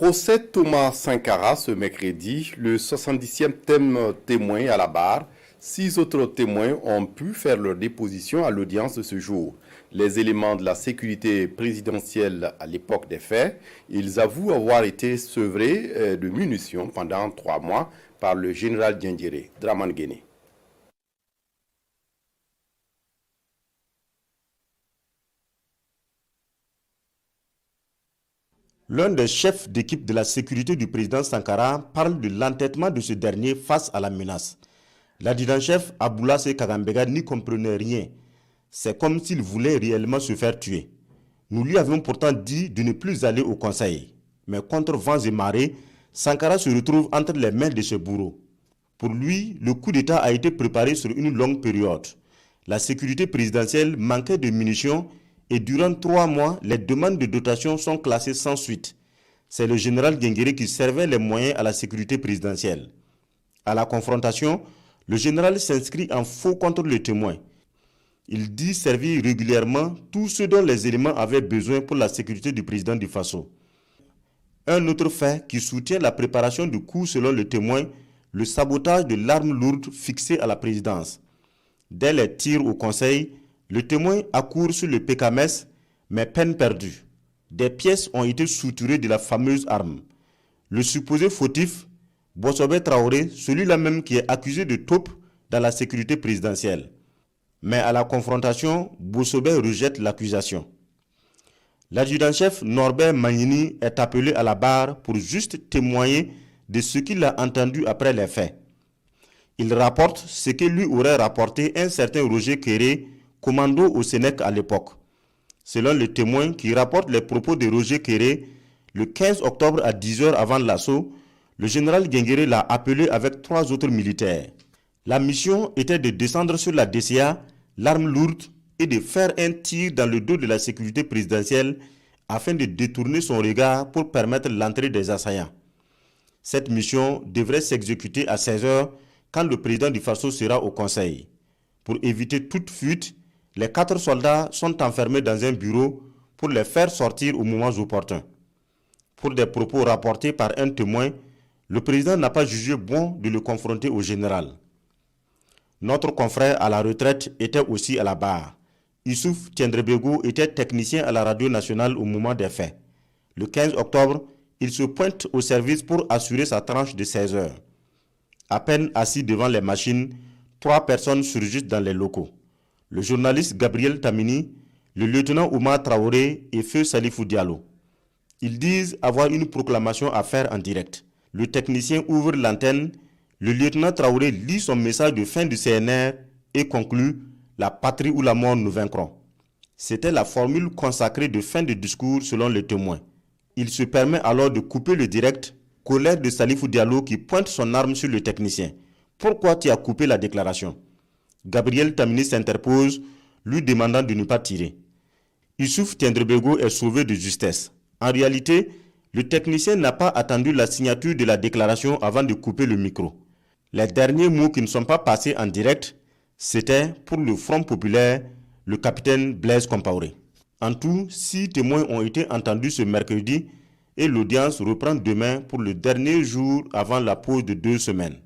Procès Thomas Sankara ce mercredi, le 70e témoin à la barre. 6 autres témoins ont pu faire leur déposition à l'audience de ce jour. Les éléments de la sécurité présidentielle à l'époque des faits, ils avouent avoir été sevrés de munitions pendant 3 mois par le général Diendéré, Dramane Guéné. L'un des chefs d'équipe de la sécurité du président Sankara parle de l'entêtement de ce dernier face à la menace. L'adjudant-chef Aboulaye Kagambega n'y comprenait rien. C'est comme s'il voulait réellement se faire tuer. Nous lui avions pourtant dit de ne plus aller au conseil. Mais contre vents et marées, Sankara se retrouve entre les mains de ce bourreau. Pour lui, le coup d'État a été préparé sur une longue période. La sécurité présidentielle manquait de munitions et durant 3 mois, les demandes de dotation sont classées sans suite. C'est le général Diendéré qui servait les moyens à la sécurité présidentielle. À la confrontation, le général s'inscrit en faux contre le témoin. Il dit servir régulièrement tout ce dont les éléments avaient besoin pour la sécurité du président du Faso. Un autre fait qui soutient la préparation du coup selon le témoin, le sabotage de l'arme lourde fixée à la présidence. Dès les tirs au conseil, le témoin accourt sur le PKMS, mais peine perdue. Des pièces ont été suturées de la fameuse arme. Le supposé fautif, Bossobé Traoré, celui-là même qui est accusé de taupe dans la sécurité présidentielle. Mais à la confrontation, Bossobé rejette l'accusation. L'adjudant-chef Norbert Magnini est appelé à la barre pour juste témoigner de ce qu'il a entendu après les faits. Il rapporte ce que lui aurait rapporté un certain Roger Kéré, commando au Sénèque à l'époque. Selon le témoin qui rapporte les propos de Roger Kéré, le 15 octobre à 10h avant l'assaut, le général Diendéré l'a appelé avec 3 autres militaires. La mission était de descendre sur la DCA, l'arme lourde, et de faire un tir dans le dos de la sécurité présidentielle afin de détourner son regard pour permettre l'entrée des assaillants. Cette mission devrait s'exécuter à 16h quand le président du Faso sera au conseil. Pour éviter toute fuite, les 4 soldats sont enfermés dans un bureau pour les faire sortir aux moments opportuns. Pour des propos rapportés par un témoin, le président n'a pas jugé bon de le confronter au général. Notre confrère à la retraite était aussi à la barre. Youssouf Tiendrebego était technicien à la radio nationale au moment des faits. Le 15 octobre, il se pointe au service pour assurer sa tranche de 16 heures. À peine assis devant les machines, 3 personnes surgissent dans les locaux. Le journaliste Gabriel Tamini, le lieutenant Oumar Traoré et Feu Salifou Diallo. Ils disent avoir une proclamation à faire en direct. Le technicien ouvre l'antenne, le lieutenant Traoré lit son message de fin du CNR et conclut « La patrie ou la mort nous vaincront ». C'était la formule consacrée de fin de discours selon le témoin. Il se permet alors de couper le direct, colère de Salifou Diallo qui pointe son arme sur le technicien. « Pourquoi tu as coupé la déclaration ?» Gabriel Tamini s'interpose, lui demandant de ne pas tirer. Youssouf Tiendrebego est sauvé de justesse. En réalité, le technicien n'a pas attendu la signature de la déclaration avant de couper le micro. Les derniers mots qui ne sont pas passés en direct, c'était pour le Front populaire, le capitaine Blaise Compaoré. En tout, 6 témoins ont été entendus ce mercredi et l'audience reprend demain pour le dernier jour avant la pause de 2 semaines.